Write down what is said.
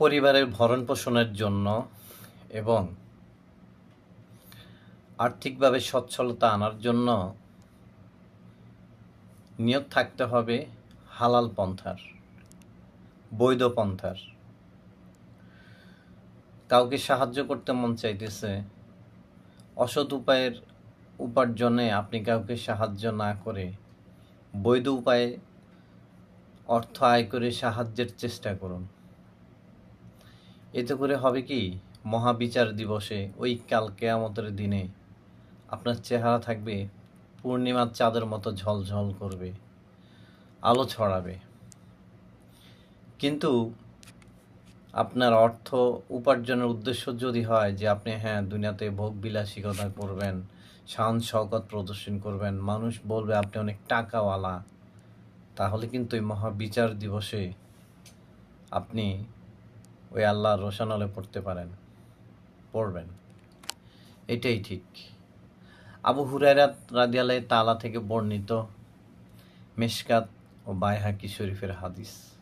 পরিবারের ভরণ-পোষণের জন্য এবং আর্থিকভাবে সচ্ছলতা আনার জন্য নিয়ত থাকতে হবে হালাল পন্থার, বৈধ পন্থার। কাউকে সাহায্য করতে মন চাইতেছে, অসৎ উপায়ের উপার্জনে আপনি কাউকে সাহায্য না করে বৈধ উপায়ে অর্থ আয় করে সাহায্যের চেষ্টা করুন। এতে করে হবে কি, মহাবিচার দিবসে ওই কাল কিয়ামতের দিনে আপনার চেহারা থাকবে পূর্ণিমার চাঁদের মতো ঝলঝল করবে, আলো ছড়াবে। কিন্তু আপনার অর্থ উপার্জনের উদ্দেশ্য যদি হয় যে আপনি দুনিয়াতে ভোগ বিলাসিকতা করবেন, শান শওকত প্রদর্শন করবেন, মানুষ বলবে আপনি অনেক টাকাওয়ালা, তাহলে কিন্তু এই মহাবিচার দিবসে আপনি ওই আল্লাহর রোশানলে পড়বেন। এটাই ঠিক। আবু হুরায়রা রাদিয়াল্লাহু তাআলা থেকে বর্ণিত, মিশকাত ও বাইহাকি শরীফের হাদিস।